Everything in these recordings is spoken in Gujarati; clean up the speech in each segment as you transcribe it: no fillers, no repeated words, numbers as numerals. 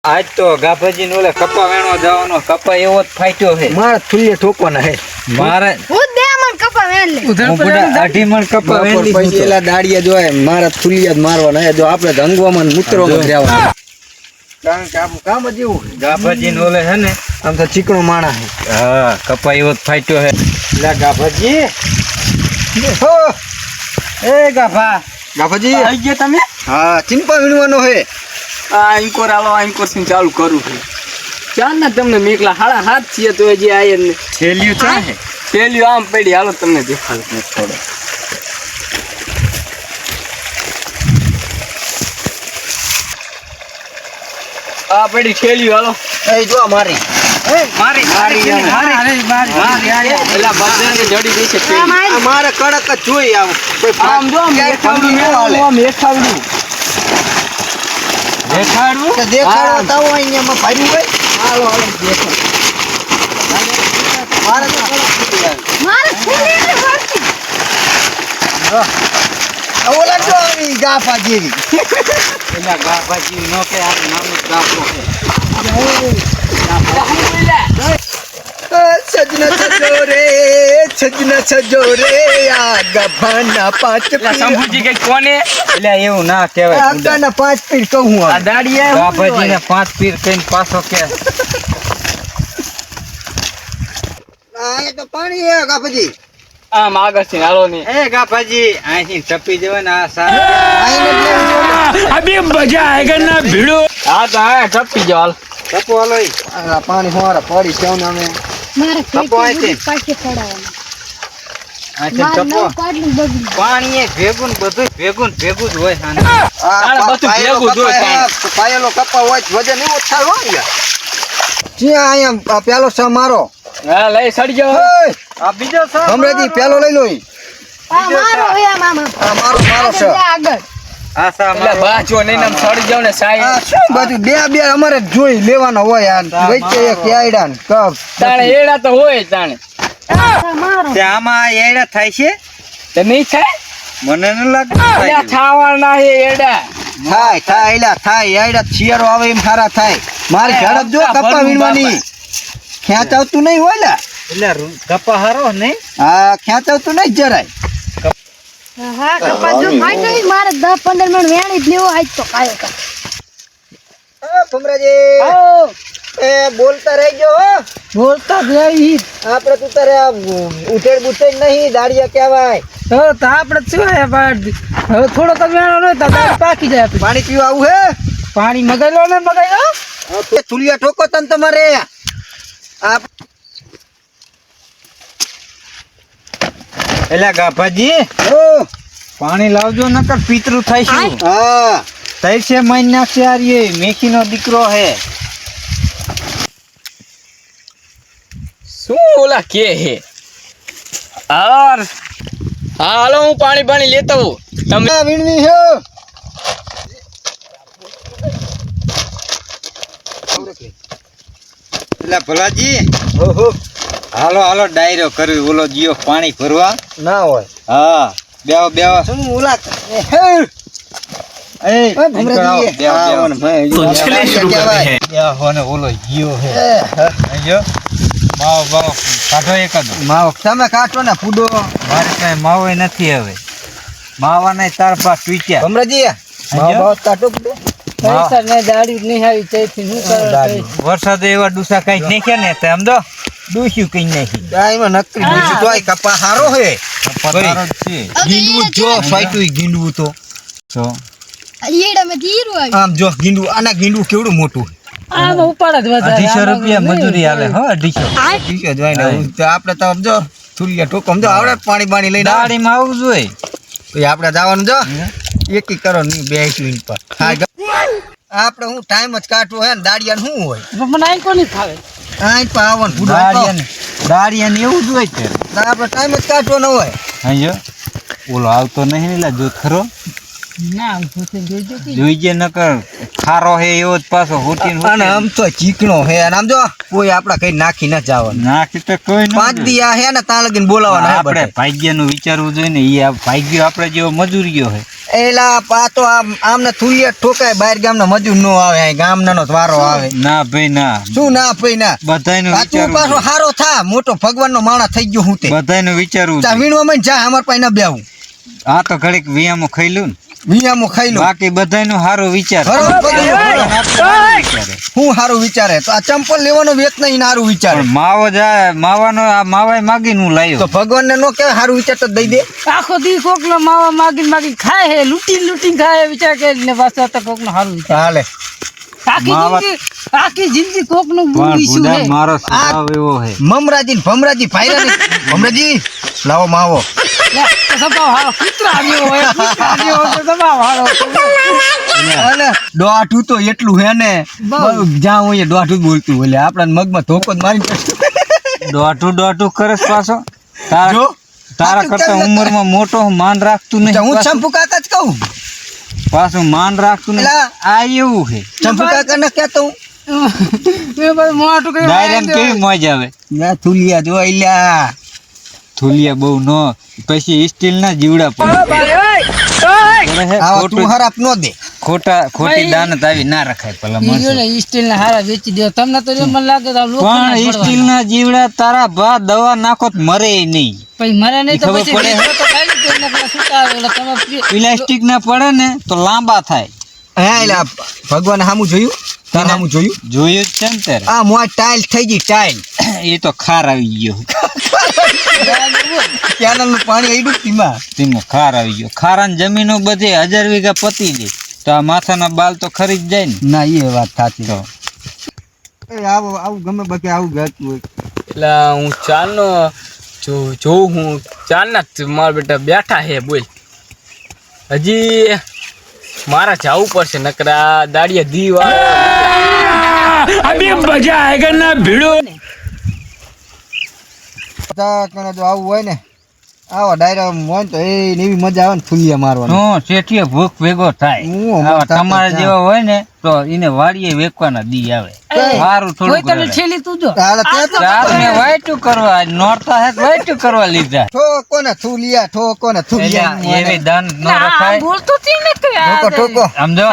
આજ તો ગાભાજી નો કપા વેણવા જવાનો કપા એવો જ ફાટ્યો છે. મારા થુલ્લે ઠોકવાના હે મારે હું દે મન કપા વેણ લે. હું બધા 2.5 મણ કપા વેણી પછી એલા દાડિયા જોય મારા થુલિયા જ મારવાના હે. જો આપણે ધંગવામાં મૂત્રોમાં જ રહેવાના. કારણ કે આપણું કામ જ એવું. ગાભાજી નો હે ને આમ તો ચીકણો માણા હે. હા કપા એવો જ ફાટ્યો છે. લે ગાભાજી હો એ ગાભા ગાફાજી આવી ગયા તમે? હા ચિંપા વીણવાનો હે. આ ઇન્કોર આલો ઇન્કોર થી ચાલુ કરું છું. ચાલ ના તમને મેકલા 7:30 છીએ તો હજી આયે ને. થેલિયું ચા હે થેલીઓ આમ પડી હાલો તમને દેખાડું થોડો. આ પડી થેલીઓ હાલો. એ જો મારી પેલા બાજરાને જડી ગઈ છે થેલી. આ મારે કડક જ જોઈ આવું. આમ જો આમ એઠાવડું. તો દેખાડો તો અહીંયામાં ભર્યું હોય. હાલો હાલો દેખો. મારે તો કડક જોઈ મારે ફૂલી ને ભરતી. આવે. ઓલા જો આવી ગાફા જેવી. પેલા ગાભાજી નો કે આ નામ ગાફો છે. સજના સજો રે આ ગભાના પાંચ શંભુજી કે કોને એટલે એવું ના કહેવાય. આગળના 5 પીર કહું હું આ દાડિયા ગાભાજી ને 5 પીર કઈને પાછો કે આ તો પાણી હે ગાફાજી. આમ આગળ થી હાલો ને. એ ગાભાજી અહીંથી ટપી જવાય ને આ સારા અભી મજા આયેગા ના ભીડો. હા તો આ ટપી જાવ હાલ. ટપો હાલો ઈ. આ પાણી હોરા પડી છે ને અમે મારે કપો અહીંથી. પાકે પડાવવાનો. અહીંથી મારે ટપો નવ પાટલું બગડી. પાણી એ ભેગું ને બધું ભેગું જ હોય સાને. બધું ભેગું જ હોય. પાયેલો કપા હોય તો વજન એવો થાય હોય યાર. જ્યાં અહીંયા પેલો સ મારો. હા લઈ સડી જાવ. આ બીજો છે હમણાંથી પેલો લઈ લો ઈ. આ મારો હે આ મામા. આ મારો સ. આગળ. આ સા એટલે બાચો નહીં ને આમ સડી જાવ ને સાઈ. આ શું બધું બે અમારે જોઈ લેવાનો હોય યાર. વચ્ચે એક આયડા ને કપ. તાણે એડા તો હોય તાણે. આ મારો. તે આમાં એડા થાય છે તે નહીં થાય? મને ન લાગે એટલે થાવાના હે એડા. થાય એલા થાય આયડા શિયાળો આવે એમ સારા થાય. મારી ઝડપ જો કપા વીણવાની. ખેંચ આવતું નહીં હોય લા. એટલે કપા હારો નહીં. હા ખેંચ આવતું નહીં જરાય. હા કપા જો ફાટ્યો ઈ મારે 10-15 મણ વેણી જ લેવો આજ તો કાયો કા. ભમરાજી ઓ એ બોલતા રહેજો હો. બોલતા જ રહી. આપણે તું તારે ઉઠેડ બુઠેડ નહીં દાડિયા કહેવાય. તો આપણે શું હે હવે થોડો તો વેણો ન તો પાકી જાય. પાણી પીવા આવું હે. પાણી મગાઈ લો ને મગાઈ લો. થુલિયા ઠોકો તન તમારે આ એટલે ગાભાજી ઓ પાણી લાવજો નકર પિતરું થાય છે. હા તૈસે મહિન નાખશે યાર એ મેકીનો દીકરો હે. શું ઓલા કે હે હાર. હા હાલો હું પાણી લેતો હું. તમે આ વીણવી છે. એટલે ભલાજી ઓહો હાલો ડાયરો કરવી ઓલો જીઓ પાણી ભરવા. ના હોય. હા બેવો શું ઓલા એ ભમરાજી બેવો કહેવાય. બેવો ને ઓલો જીઓ હે જો માવો કાઢો એકાદો. માવો તમે કાઢો ને ફૂડો. મારે કઈ માવો નથી હવે. માવાના તાર પાસે ટ્વીચ્યા. ભમરાજી માવો કાઢો ફૂડો. પૈસા ને દાડી નહીં આવી તેથી હું કરો. વરસાદ એવા ડૂસા કઈ નાખ્યા ને તે આમ તો ડૂસ્યું કઈ નાખી. દાઈમાં નકરી ડૂસી તો આય કપા હારો હે. પતારો જ છે. ગીંડવું જો ફાઈટું ગીંડવું તો તો અલીડા મે ગીરું આવી. આમ જો ગીંડવું આના ગીંડવું કેવડું મોટું. આમ ઉપાડ જ વધારે. 250 રૂપિયા મજૂરી હાલે હો 250. ઠીક જ હોય ને તો આપણે તો આમ જો થુલિયા ઠોકો આમ જો આવડે પાણી લઈને આવે. દાડીમાં આવું જોઈએ. તો આપણે જવાનું જો એકી કરો નહીં 2 મિનિટ પર આપણે હું ટાઈમ જ કાઢવો હે ને દાડિયા શું હોય. મને આઈ કોની ફાવે. આઈ પર આવવાનું ફૂડો દાડિયાને એવું જ હોય છે. આપણે ટાઈમ જ કાઢવો ન હોય. જો ઓલો આવતો નહીં ને જો ખરો ના હું જોઈજો કે જોઈજે નકર ખારો હે એવો જ પાછો હોટીન અને આમ તો ચીકણો હે અને આમ જો કોઈ આપડા કઈ નાખી ન જવાનું. નાખી તો કોઈ 5 દી આ હે ને ત્યાં લગીને બોલાવાના હે આપણે ભાગ્યનું વિચારવું જોઈએ ને. એ ભાગ્ય આપણે જેવો મજૂરીયો હે એલા પા તો આમને થુલિયા ઠોકાય બહાર ગામના મજૂર નો આવે અહીં ગામનાનો જ વારો આવે ના ભાઈ ના શું ના ભાઈ ના બધાયનું આ તું પાછો વિચારવું હારો થા મોટો ભગવાનનો માણસ થઈ ગયો હું તે બધાયનું વિચારવું ચા વીણવામાં જા અમાર પાસે ન બેવું આ તો ઘડીક વિયામો ખાઈ લઉં ને વિયામો ખાઈ લો બાકી બધાયનું હારું વિચાર હું હારું વિચારે તો આ ચંપલ લેવાનો વેત નહીં હારું વિચારે પણ માવો જાય માવાનો આ માવાય માગીને હું તો લાવ્યો ભગવાનને નો કહેવાય હારું વિચાર તો દઈ દે આખો દી કોકનો માવા માગી ખાય હે લૂટી ખાય વિચાર કરીને પાછા તો કોકનો હારું વિચાર હાલે આખી જિંદગી કોકનું પણ ઈશ્યુ બુડા હે મારો સ્વભાવ એવો હે મમરાજી ને ભમરાજી ભાઈરાજી ભમરાજી લાવો માવો સભાવ હારો કૂતરા આવ્યો હોય સભાવ હારો અને દોઢું તો એટલું હે ને જ્યાં હોય દોઢું બોલતું બોલે આપણા મગમાં ધોકો જ મારી દોઢું કરસ પાછો જો તારા કરતા ઉંમરમાં મોટો માન રાખતું નહીં હું ચંપુ કાકા જ કહું પાછું માન રાખતું નહીં એલા. આ એવું હે ચંપુ કાકા ને કહેતો હું મોટું કઈ ડાયરેક્ટ કેવી મજા આવે ના થુલિયા જો એલા થુલિયા બહુ નો પછી સ્ટીલ ના જીવડા પડે આવા તું હરાપ નો દે ખોટી દાનત આવી ના રખાય પેલા માણસો. સ્ટીલ ના હારા વેચી દો તમને તો મને લાગે પણ સ્ટીલ ના જીવડા તારા ભા દવા નાખો તો મરે નહીં પછી મરે નહીં તો ખબર પછી પડે? વેચો તો ખાઈ લીધું એટલે પેલા છૂટા આવે એટલે તમે પ્લાસ્ટિક ના પડે ને તો લાંબા થાય હે એલા ભગવાન સામું જોયું તાર સામું જોયું જોયું જ છે ને તારે આ મોય ટાઈલ થઈ ગઈ ટાઈલ એ તો ખાર આવી ગયો કેનલ નું પાણી આડ્યું તીમાં તેમાં ખાર આવી ગયો ખારા જમીનો બધે 1000 વીઘા પતી જાય તો આ માથાના બાલ તો ખરી જ જાય ને ના એ વાત સાચી તો એ આવું ગમે બાકી આવું ગતું હોય એટલે હું ચાલનો જોઉં હું ચાલના મારા બેટા બેઠા હે બોલ હજી મારા જવું પડશે નકરા દાડિયા દીવા अभी मजा आएगा ना भिड़ो કણે જો આવું હોય ને આવા ડાયરા હોય ને તો એ એવી મજા આવે ને ફૂલિયા મારવાની નો શેઠીએ ભૂખ ભેગો થાય હું આવા અમાર તમારા તાતા જેવા હોય ને તો એને વાડીએ વેકવાના દી આવે સારું કોઈ તને થોડું ઠેલી તું જો હાલે તે તો રાતને વાઈટું કરવા નોરતા હે વાઈટું કરવા લીધા ઠોકો ને થુલિયા ઠોકો ને એટલે થુલિયા એવી દાન ન રખાય બોલતો તી ને કે ઠોકો ઠોકો સમજો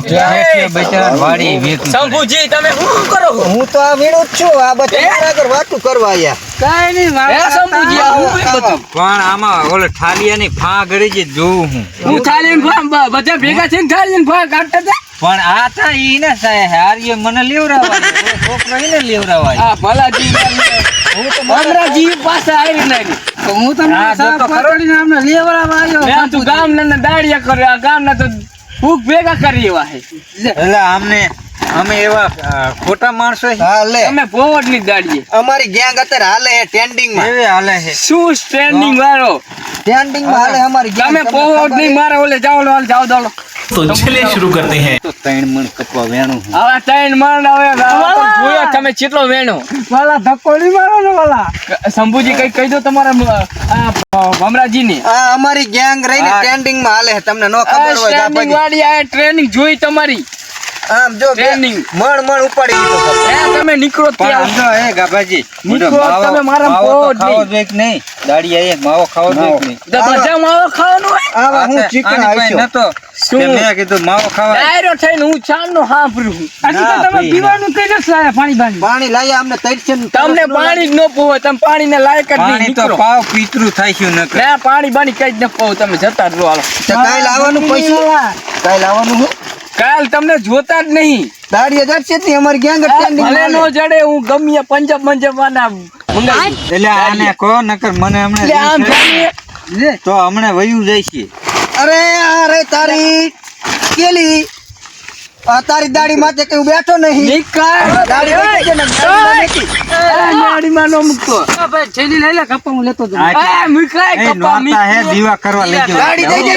શેઠીએ બચારા વાડીએ વેકવું પડે. શંભુજી તમે શું કરો હું તો આ વીણું જ છું આ બધા મારા આગળ વાતું કરવા આયા કાઈ નહીં મારા શંભુજી આ હું કઈ બધું પણ આમાં ઓલે ઠાલિયાની ફા ગળી જે જોઉં હું થાળીને બધા ભેગા થઈને થાળીને ભાગ કાઢતા હતા પણ આ તા ઈને સાહેબ હારીએ મને લેવરાવા છોકરો ઈને લેવરાવા આ ભલાજી હું તો મમરાજી પાસે આવી નાખી તો હું તમને હા, જો તો ખરો. પકડીને આમને લેવડાવવા આવ્યો તું ગામના દાડિયા કર્યો આ ગામના તો ભૂખ ભેગા કરી એવા હે એટલે અમે એવા ખોટા માણસો છીએ. હાલે તમે પોવડ ની દાડીએ અમારી ગેંગ અત્યારે હાલે હે ટ્રેન્ડિંગ માં એવી હાલે છે શું સ્ટેન્ડિંગ વાળો ટ્રેન્ડિંગ માં હાલે અમારી ગેંગ તમે પોવડ નહીં મારે ઓલે જાઓ દોલો तो चलिए शुरू करते हैं તો 3 મણ કપવા વેણું છું. હવે ત્રણ મણ હવે જોયો તમે કેટલો વેણો વાલા ધક્કોડી મારો ને વાલા શંભુજી કઈ કહી દો તમારા ભમરાજી ને આ અમારી ગેંગ રહીને હા. ટ્રેન્ડિંગ માં હાલે છે તમને નો ખબર હોય તો આ સ્ટેન્ડિંગ પછી વાળી આ ટ્રેનિંગ જોઈ તમારી આમ જો બે Training. મણ ઉપાડી દીધો ખબર. તમે નીકળો પણ ત્યાં સમજો હે ગાભાજી નીકળો, માવો- તમે મારા માવો તો પોવડ ખાવો નહીં. જોઈએ કે નહીં દાડિયા એ માવો ખાવો જોઈએ કે નહીં તો બધા માવો ખાવાનું હોય આવા હું આની ચીકણા પાસે આવીશું નતો શું? કે મેં કીધું માવો ખાવા ડાયરો થઈને હું ચાંદનો હાંભળું ના, ભાઈ, ના. કઈ નથી લાયા પાણી લાયા અમને તરશે ને તમને પાણી જ ન પોવે તમે પાણી ને લાયક જ નહીં પાણી તો નીકળો પાવ પીતરું થાય છે નકર ના પાણી બાણી કઈ જ ન પોવે તમે જતા જ રહો હાલો તો કાલ આવવાનું પૈસા કાલ આવવાનું હું કાલ તમને જોતા જ નહીં દાડી હજાર છે ને અમારી ગેંગ ટ્રેન્ડિંગ ભલે નો જડે હું ગમે પંજાબ વાના મંગાવી એટલે આને કહો નકર મને એટલે આમ હમણાં જાણીએ. તો હમણાં વયું જાય છે અરે તારી કેલી આ તારી દાડી માથે કઈ બેઠો નહીં નીકળ. દાડી બેઠી છે ને, દાડીમાં નથી. ગાડીમાં નો મૂકતો. આ એ મૂકાય એ કપા નોરતા હે મીઠી. દીવા કરવા લઈ જાઓ. ગાડી દઈ દેજે.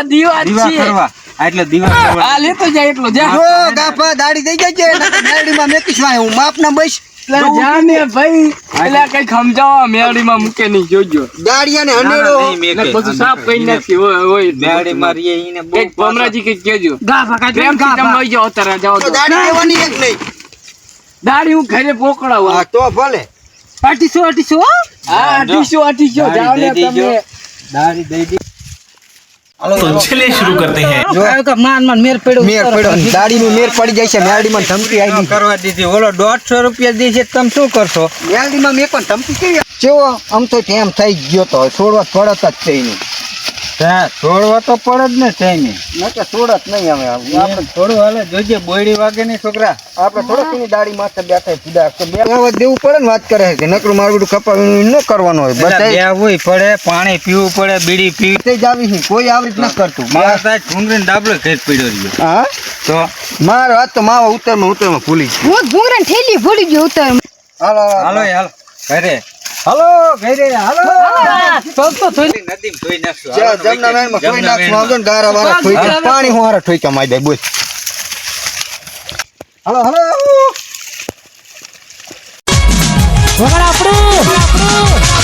દીવા જ દીવા છીએ. કરવા એટલે દીવા કરવા આ લેતો જાય એટલો જા જો ગાફા દાડી દઈ જાય છે દાડીમાં મેકીશ વાય હું માપ ના બસ એટલે જા ને ભાઈ એટલે કઈ સમજાવવા મેળીમાં મૂકે નહીં જોજો દાડિયાને ના, હનેડો નહીં મેકે. ને બધું સાફ કરી નાખી હોય બેડી મારીએ ઈને બહુ કઈક ભમરાજી કઈક કેજો પ્રેમથી તમે લઈ જાઓ તારા જાઓ તો તો દાડી દેવાની એક નહીં દાડી હું ઘરે પોકડાવું હા તો ભલે હા 1800 જો. જાઓ ને દાડી દઈ તમે દીજો. દાડી દઈ દી तो चलिए शुरू करते हैं। જો મેર પડ્યો મેર પડ્યો દાડીનું મેર પડી જાય છે મેરડીમાં ધમકી આવી કરવા દીધી ઓલો 150 રૂપિયા દે છે તમે શું કરશો મેરડીમાં મેં પણ ધમકી કેવી કેવો આમ તો ટેમ થઈ ગયો તો છોડવા પડત જ છે નહીં ત્યાં છોડવા તો પડે જ ને થઈને નકર છોડત નહીં હવે આપણે થોડું હાલે જોજે બોયડી વાગે ની છોકરા આપણે થોડોક એની દાડી માથે બેઠા પીડા તો બે આવાજ દેવું પડે ને વાત કરે છે નકરું મારું બધું કપાવીને ન કરવાનું હોય બધા બધાય બેહવું પડે પાણી પીવું પડે બીડી પીવી તે જ આવી છે કોઈ આવી જ ન કરતું મારા સાહેબ ઢુંગળીને ડાબલો ઘેર પીડ્યો રહ્યો હા તો મારો હાથ તો માવા ઉતરમાં ભૂલી ગયો હું ભૂંગરાની થેલી ભૂલી ગયો ઉતર હાલો હાલો હાલો ઘરે હાલો ઘરે હાલો નદીમ ધોઈ નાખશું જમના મેળમાં કોઈ નાખશું આવજો ને ગારા વાળા ઠોઈ પાણી હું હારા ઠોઈ કમાઈ દે બોલ હાલો હાલો વગર આપણું